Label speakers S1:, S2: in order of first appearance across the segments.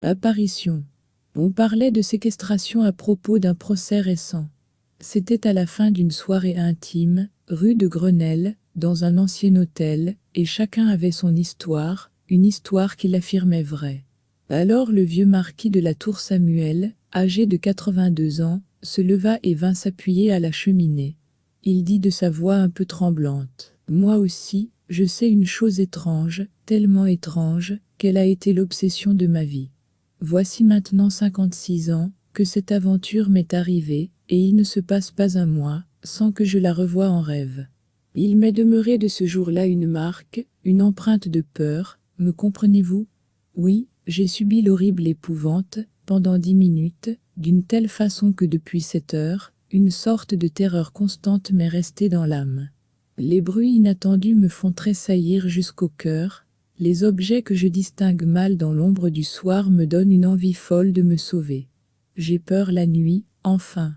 S1: Apparition. On parlait de séquestration à propos d'un procès récent. C'était à la fin d'une soirée intime, rue de Grenelle, dans un ancien hôtel, et chacun avait son histoire, une histoire qu'il affirmait vraie. Alors le vieux marquis de la Tour Samuel, âgé de 82 ans, se leva et vint s'appuyer à la cheminée. Il dit de sa voix un peu tremblante: « Moi aussi, je sais une chose étrange, tellement étrange, qu'elle a été l'obsession de ma vie. Voici maintenant 56 ans, que cette aventure m'est arrivée, et il ne se passe pas un mois, sans que je la revoie en rêve. Il m'est demeuré de ce jour-là une marque, une empreinte de peur, me comprenez-vous? Oui, j'ai subi l'horrible épouvante, pendant 10 minutes, d'une telle façon que depuis cette heure, une sorte de terreur constante m'est restée dans l'âme. Les bruits inattendus me font tressaillir jusqu'au cœur, les objets que je distingue mal dans l'ombre du soir me donnent une envie folle de me sauver. J'ai peur la nuit, enfin.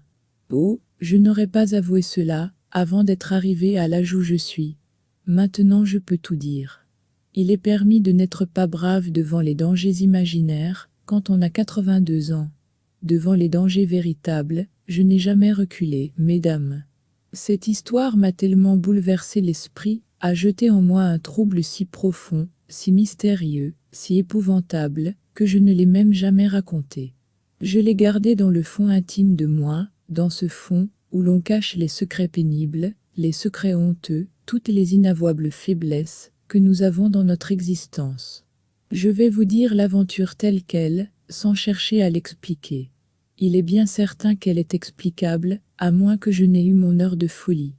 S1: Oh, je n'aurais pas avoué cela, avant d'être arrivé à l'âge où je suis. Maintenant je peux tout dire. Il est permis de n'être pas brave devant les dangers imaginaires, quand on a 82 ans. Devant les dangers véritables, je n'ai jamais reculé, mesdames. Cette histoire m'a tellement bouleversé l'esprit, a jeté en moi un trouble si profond, si mystérieux, si épouvantable, que je ne l'ai même jamais raconté. Je l'ai gardé dans le fond intime de moi, dans ce fond où l'on cache les secrets pénibles, les secrets honteux, toutes les inavouables faiblesses que nous avons dans notre existence. Je vais vous dire l'aventure telle qu'elle, sans chercher à l'expliquer. Il est bien certain qu'elle est explicable, à moins que je n'ai eu mon heure de folie.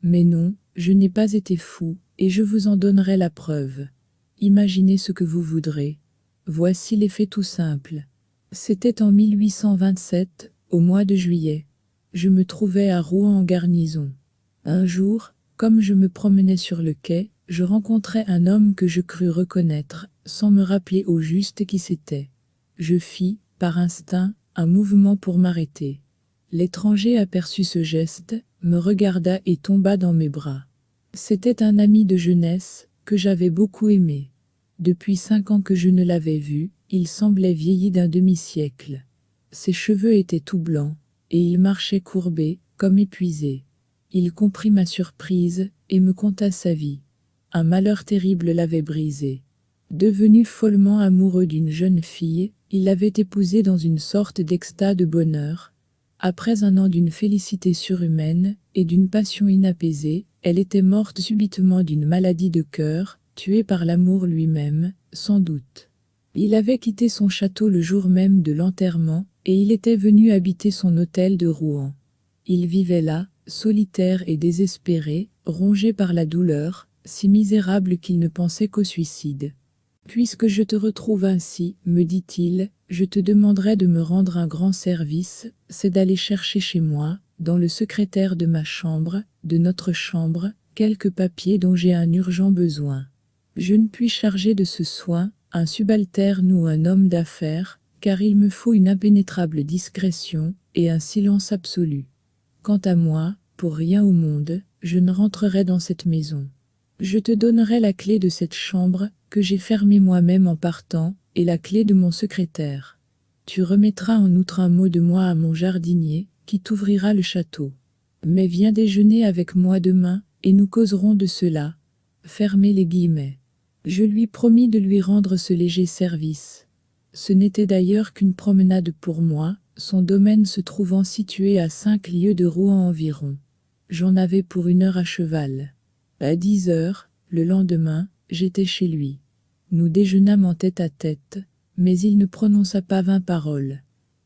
S1: Mais non, je n'ai pas été fou, et je vous en donnerai la preuve. Imaginez ce que vous voudrez. Voici les faits tout simples. C'était en 1827, au mois de juillet. Je me trouvais à Rouen en garnison. Un jour, comme je me promenais sur le quai, je rencontrai un homme que je crus reconnaître, sans me rappeler au juste qui c'était. Je fis, par instinct, un mouvement pour m'arrêter. L'étranger aperçut ce geste, me regarda et tomba dans mes bras. C'était un ami de jeunesse, que j'avais beaucoup aimé. Depuis 5 ans que je ne l'avais vu, il semblait vieilli d'un demi-siècle. Ses cheveux étaient tout blancs, et il marchait courbé, comme épuisé. Il comprit ma surprise, et me conta sa vie. Un malheur terrible l'avait brisé. Devenu follement amoureux d'une jeune fille, il l'avait épousée dans une sorte d'extase de bonheur. Après un an d'une félicité surhumaine, et d'une passion inapaisée, elle était morte subitement d'une maladie de cœur, tuée par l'amour lui-même, sans doute. Il avait quitté son château le jour même de l'enterrement, et il était venu habiter son hôtel de Rouen. Il vivait là, solitaire et désespéré, rongé par la douleur, si misérable qu'il ne pensait qu'au suicide. « Puisque je te retrouve ainsi, me dit-il, je te demanderai de me rendre un grand service, c'est d'aller chercher chez moi, dans le secrétaire de ma chambre, de notre chambre, quelques papiers dont j'ai un urgent besoin. Je ne puis charger de ce soin un subalterne ou un homme d'affaires, car il me faut une impénétrable discrétion et un silence absolu. Quant à moi, pour rien au monde, je ne rentrerai dans cette maison. Je te donnerai la clé de cette chambre, que j'ai fermée moi-même en partant, et la clé de mon secrétaire. Tu remettras en outre un mot de moi à mon jardinier, qui t'ouvrira le château. Mais viens déjeuner avec moi demain, et nous causerons de cela. » Fermez les guillemets. Je lui promis de lui rendre ce léger service. Ce n'était d'ailleurs qu'une promenade pour moi, son domaine se trouvant situé à 5 lieues de Rouen environ. J'en avais pour 1 heure à cheval. À 10 heures, le lendemain, j'étais chez lui. Nous déjeunâmes en tête-à-tête, mais il ne prononça pas 20 paroles.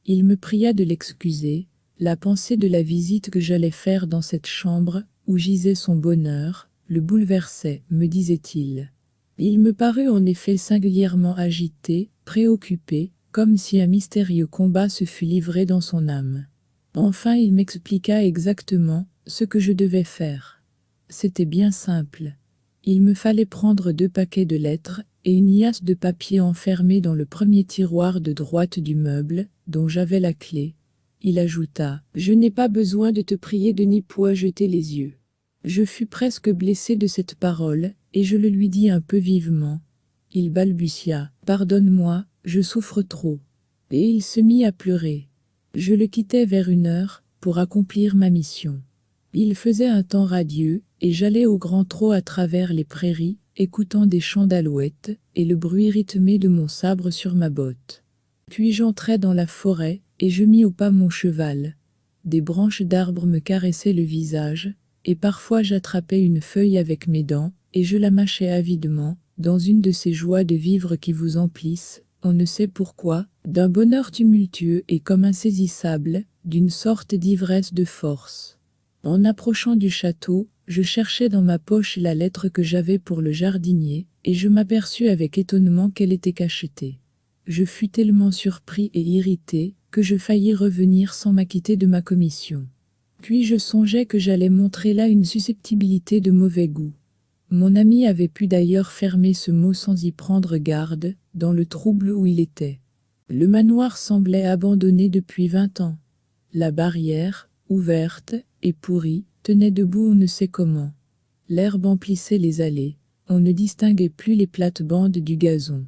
S1: Il me pria de l'excuser, la pensée de la visite que j'allais faire dans cette chambre, où gisait son bonheur, le bouleversait, me disait-il. Il me parut en effet singulièrement agité, préoccupé, comme si un mystérieux combat se fût livré dans son âme. Enfin il m'expliqua exactement ce que je devais faire. C'était bien simple. Il me fallait prendre 2 paquets de lettres et une liasse de papier enfermée dans le premier tiroir de droite du meuble, dont j'avais la clé. Il ajouta: « Je n'ai pas besoin de te prier de n'y point jeter les yeux. » Je fus presque blessé de cette parole, et je le lui dis un peu vivement. Il balbutia: « Pardonne-moi, je souffre trop. » Et il se mit à pleurer. Je le quittai vers 1 heure, pour accomplir ma mission. Il faisait un temps radieux, et j'allais au grand trot à travers les prairies, écoutant des chants d'alouettes, et le bruit rythmé de mon sabre sur ma botte. Puis j'entrai dans la forêt, et je mis au pas mon cheval. Des branches d'arbres me caressaient le visage, et parfois j'attrapais une feuille avec mes dents, et je la mâchais avidement, dans une de ces joies de vivre qui vous emplissent, on ne sait pourquoi, d'un bonheur tumultueux et comme insaisissable, d'une sorte d'ivresse de force. En approchant du château, je cherchais dans ma poche la lettre que j'avais pour le jardinier, et je m'aperçus avec étonnement qu'elle était cachetée. Je fus tellement surpris et irrité, que je faillis revenir sans m'acquitter de ma commission. Puis je songeais que j'allais montrer là une susceptibilité de mauvais goût. Mon ami avait pu d'ailleurs fermer ce mot sans y prendre garde, dans le trouble où il était. Le manoir semblait abandonné depuis 20 ans. La barrière, ouverte et pourrie, tenait debout on ne sait comment. L'herbe emplissait les allées, on ne distinguait plus les plates-bandes du gazon.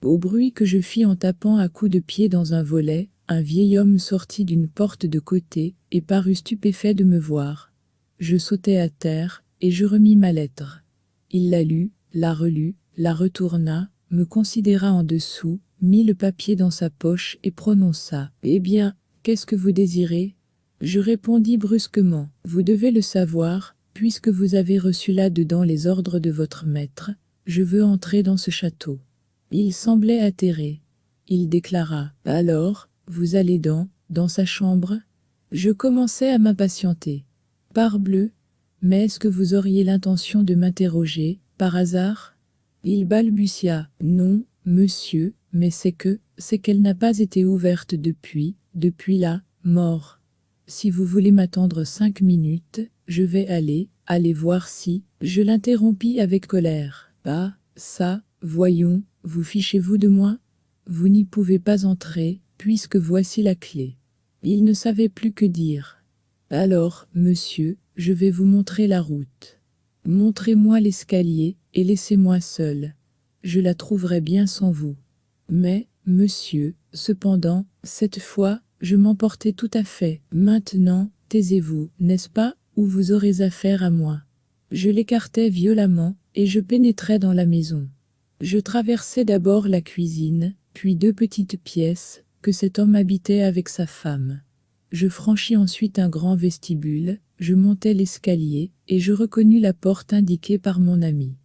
S1: Au bruit que je fis en tapant à coups de pied dans un volet, un vieil homme sortit d'une porte de côté et parut stupéfait de me voir. Je sautai à terre et je remis ma lettre. Il la lut, la relut, la retourna, me considéra en dessous, mit le papier dans sa poche et prononça « Eh bien, qu'est-ce que vous désirez ?» Je répondis brusquement « Vous devez le savoir, puisque vous avez reçu là-dedans les ordres de votre maître, je veux entrer dans ce château. » Il semblait atterré. Il déclara « Alors, vous allez dans sa chambre ?» Je commençai à m'impatienter. « Parbleu, mais est-ce que vous auriez l'intention de m'interroger, par hasard ?» Il balbutia « Non, monsieur, mais c'est qu'elle n'a pas été ouverte depuis la mort. Si vous voulez m'attendre 5 minutes, je vais aller voir si... » Je l'interrompis avec colère. « Ah, ça, voyons, vous fichez-vous de moi? Vous n'y pouvez pas entrer, puisque voici la clé. » Il ne savait plus que dire. « Alors, monsieur, je vais vous montrer la route. Montrez-moi l'escalier, et laissez-moi seul. Je la trouverai bien sans vous. » Mais, monsieur, cependant, cette fois, je m'emportai tout à fait. « Maintenant, taisez-vous, n'est-ce pas, ou vous aurez affaire à moi. » Je l'écartai violemment, et je pénétrai dans la maison. Je traversai d'abord la cuisine, puis 2 petites pièces, que cet homme habitait avec sa femme. Je franchis ensuite un grand vestibule, je montai l'escalier, et je reconnus la porte indiquée par mon ami.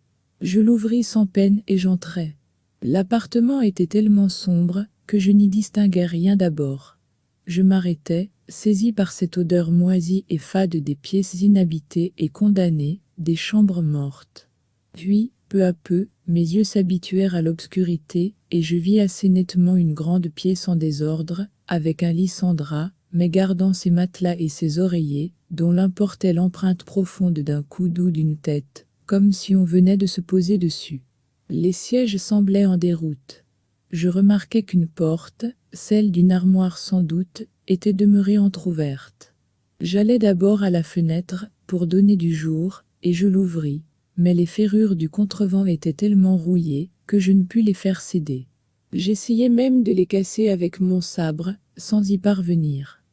S1: Je l'ouvris sans peine et j'entrai. L'appartement était tellement sombre, que je n'y distinguai rien d'abord. Je m'arrêtai, saisi par cette odeur moisie et fade des pièces inhabitées et condamnées, des chambres mortes. Puis, peu à peu, mes yeux s'habituèrent à l'obscurité, et je vis assez nettement une grande pièce en désordre, avec un lit sans drap, mais gardant ses matelas et ses oreillers, dont l'un portait l'empreinte profonde d'un coude ou d'une tête, comme si on venait de se poser dessus. Les sièges semblaient en déroute. Je remarquai qu'une porte, celle d'une armoire sans doute, était demeurée entr'ouverte. J'allai d'abord à la fenêtre, pour donner du jour, et je l'ouvris, mais les ferrures du contrevent étaient tellement rouillées, que je ne pus les faire céder. J'essayai même de les casser avec mon sabre, sans y parvenir.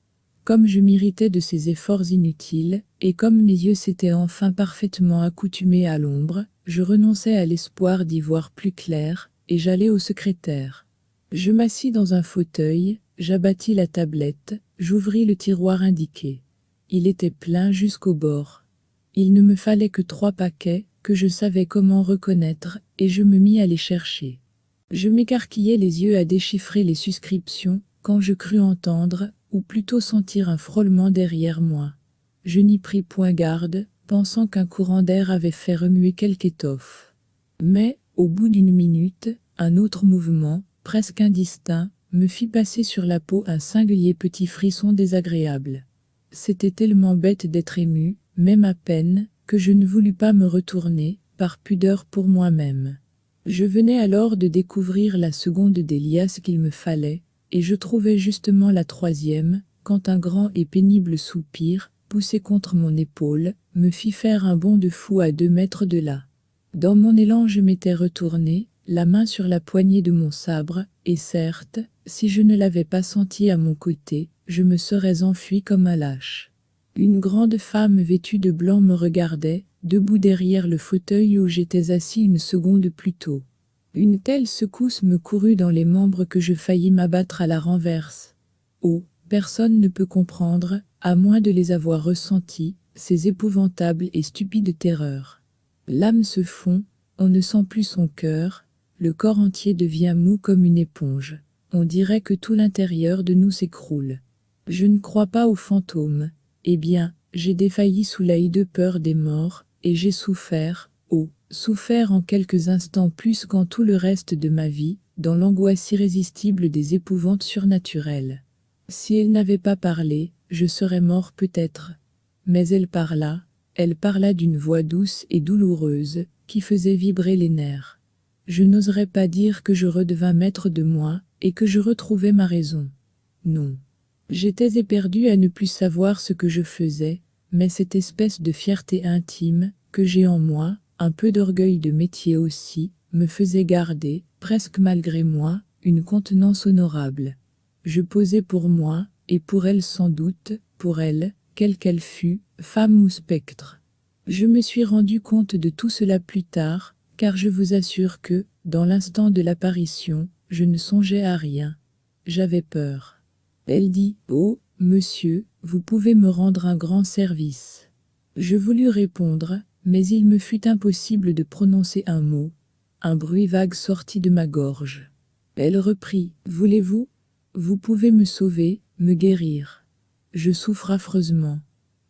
S1: Comme je m'irritais de ces efforts inutiles, et comme mes yeux s'étaient enfin parfaitement accoutumés à l'ombre, je renonçai à l'espoir d'y voir plus clair, et j'allai au secrétaire. Je m'assis dans un fauteuil, j'abattis la tablette, j'ouvris le tiroir indiqué. Il était plein jusqu'au bord. Il ne me fallait que 3 paquets, que je savais comment reconnaître, et je me mis à les chercher. Je m'écarquillais les yeux à déchiffrer les suscriptions, quand je crus entendre, ou plutôt sentir un frôlement derrière moi. Je n'y pris point garde, pensant qu'un courant d'air avait fait remuer quelque étoffe. Mais, au bout d'1 minute, un autre mouvement, presque indistinct, me fit passer sur la peau un singulier petit frisson désagréable. C'était tellement bête d'être ému, même à peine, que je ne voulus pas me retourner, par pudeur pour moi-même. Je venais alors de découvrir la seconde des liasses qu'il me fallait, et je trouvais justement la 3e, quand un grand et pénible soupir, poussé contre mon épaule, me fit faire un bond de fou à 2 mètres de là. Dans mon élan je m'étais retourné, la main sur la poignée de mon sabre, et certes, si je ne l'avais pas senti à mon côté, je me serais enfui comme un lâche. Une grande femme vêtue de blanc me regardait, debout derrière le fauteuil où j'étais assis une seconde plus tôt. Une telle secousse me courut dans les membres que je faillis m'abattre à la renverse. Oh, personne ne peut comprendre, à moins de les avoir ressentis, ces épouvantables et stupides terreurs. L'âme se fond, on ne sent plus son cœur, le corps entier devient mou comme une éponge. On dirait que tout l'intérieur de nous s'écroule. Je ne crois pas aux fantômes. Eh bien, j'ai défailli sous la hideuse peur des morts, et j'ai souffert, oh, souffert en quelques instants plus qu'en tout le reste de ma vie, dans l'angoisse irrésistible des épouvantes surnaturelles. Si elle n'avait pas parlé, je serais mort peut-être. Mais elle parla d'une voix douce et douloureuse, qui faisait vibrer les nerfs. Je n'oserais pas dire que je redevins maître de moi, et que je retrouvais ma raison. Non. J'étais éperdu à ne plus savoir ce que je faisais, mais cette espèce de fierté intime, que j'ai en moi, un peu d'orgueil de métier aussi, me faisait garder, presque malgré moi, une contenance honorable. Je posais pour moi, et pour elle sans doute, pour elle, quelle qu'elle fût, femme ou spectre. Je me suis rendu compte de tout cela plus tard, car je vous assure que, dans l'instant de l'apparition, je ne songeais à rien. J'avais peur. Elle dit « Oh, monsieur, vous pouvez me rendre un grand service. » Je voulus répondre, mais il me fut impossible de prononcer un mot. Un bruit vague sortit de ma gorge. Elle reprit « Voulez-vous ? Vous pouvez me sauver, me guérir. Je souffre affreusement.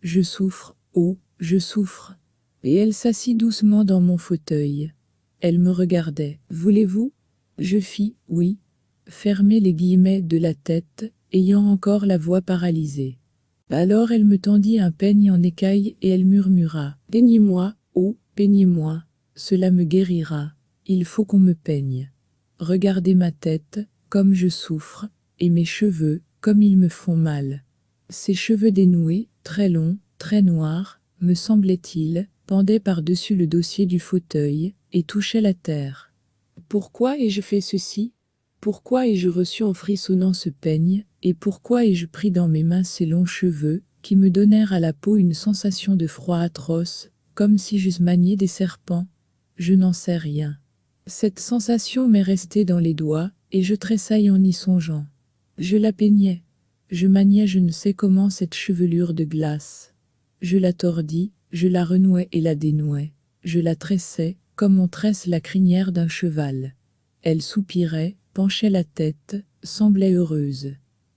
S1: Je souffre, oh, je souffre. » Et elle s'assit doucement dans mon fauteuil. Elle me regardait. « Voulez-vous » Je fis « Oui ». Fermez les guillemets de la tête, ayant encore la voix paralysée. Alors elle me tendit un peigne en écaille et elle murmura « Peignez-moi, oh, peignez-moi, cela me guérira, il faut qu'on me peigne. Regardez ma tête, comme je souffre, et mes cheveux, comme ils me font mal. » Ces cheveux dénoués, très longs, très noirs, me semblait-il, pendaient par-dessus le dossier du fauteuil, et touchaient la terre. Pourquoi ai-je fait ceci ? Pourquoi ai-je reçu en frissonnant ce peigne, et pourquoi ai-je pris dans mes mains ces longs cheveux, qui me donnèrent à la peau une sensation de froid atroce, comme si j'eusse manié des serpents ? Je n'en sais rien. Cette sensation m'est restée dans les doigts, et je tressaille en y songeant. Je la peignais. Je maniais je ne sais comment cette chevelure de glace. Je la tordis, je la renouais et la dénouais. Je la tressais, comme on tresse la crinière d'un cheval. Elle soupirait, penchait la tête, semblait heureuse.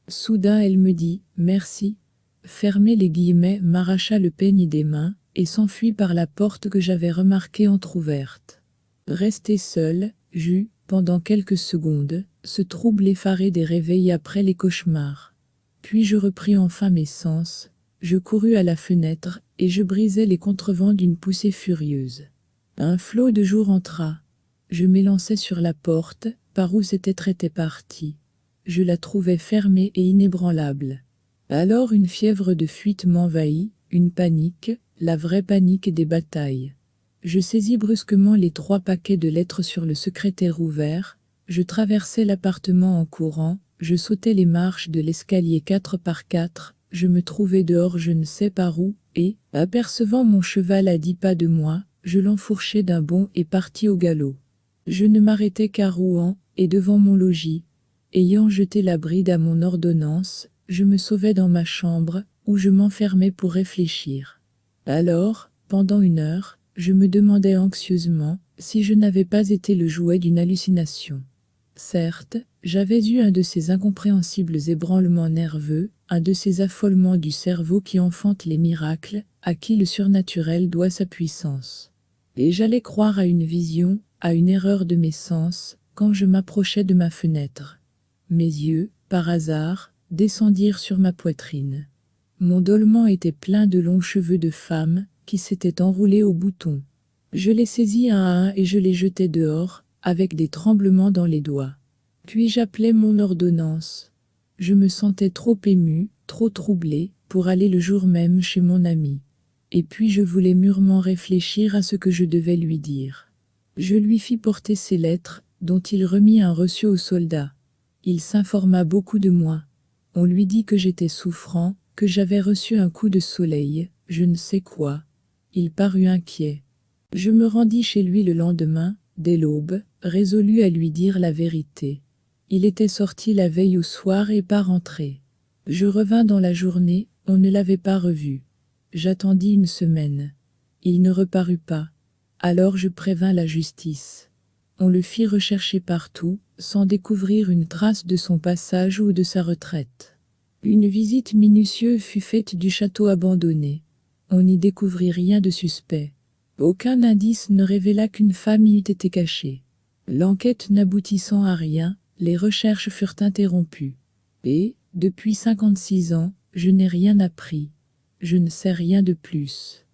S1: Soudain elle me dit « Merci ». Fermez les guillemets, m'arracha le peigne des mains, et s'enfuit par la porte que j'avais remarquée entr'ouverte. Resté seul, j'eus, pendant quelques secondes, ce trouble effaré des réveils après les cauchemars. Puis je repris enfin mes sens, je courus à la fenêtre, et je brisai les contrevents d'une poussée furieuse. Un flot de jour entra. Je m'élançai sur la porte, par où cet être était parti. Je la trouvai fermée et inébranlable. Alors une fièvre de fuite m'envahit, une panique, la vraie panique des batailles. Je saisis brusquement les 3 paquets de lettres sur le secrétaire ouvert, je traversai l'appartement en courant, je sautai les marches de l'escalier 4 par 4, je me trouvai dehors je ne sais par où, et, apercevant mon cheval à 10 pas de moi, je l'enfourchai d'un bond et partis au galop. Je ne m'arrêtai qu'à Rouen, et devant mon logis. Ayant jeté la bride à mon ordonnance, je me sauvai dans ma chambre, où je m'enfermai pour réfléchir. Alors, pendant 1 heure, je me demandais anxieusement si je n'avais pas été le jouet d'une hallucination. Certes, j'avais eu un de ces incompréhensibles ébranlements nerveux, un de ces affolements du cerveau qui enfantent les miracles, à qui le surnaturel doit sa puissance. Et j'allais croire à une vision, à une erreur de mes sens, quand je m'approchais de ma fenêtre. Mes yeux, par hasard, descendirent sur ma poitrine. Mon dolman était plein de longs cheveux de femme, qui s'étaient enroulés au bouton. Je les saisis un à un et je les jetai dehors, avec des tremblements dans les doigts. Puis j'appelai mon ordonnance. Je me sentais trop émue, trop troublée, pour aller le jour même chez mon ami. Et puis je voulais mûrement réfléchir à ce que je devais lui dire. Je lui fis porter ces lettres, dont il remit un reçu au soldat. Il s'informa beaucoup de moi. On lui dit que j'étais souffrant, que j'avais reçu un coup de soleil, je ne sais quoi. Il parut inquiet. Je me rendis chez lui le lendemain, dès l'aube, résolu à lui dire la vérité. Il était sorti la veille au soir et pas rentré. Je revins dans la journée, on ne l'avait pas revu. J'attendis une semaine. Il ne reparut pas. Alors je prévins la justice. On le fit rechercher partout, sans découvrir une trace de son passage ou de sa retraite. Une visite minutieuse fut faite du château abandonné. On n'y découvrit rien de suspect. Aucun indice ne révéla qu'une femme y eût été cachée. L'enquête n'aboutissant à rien, les recherches furent interrompues. Et, depuis 56 ans, je n'ai rien appris. Je ne sais rien de plus.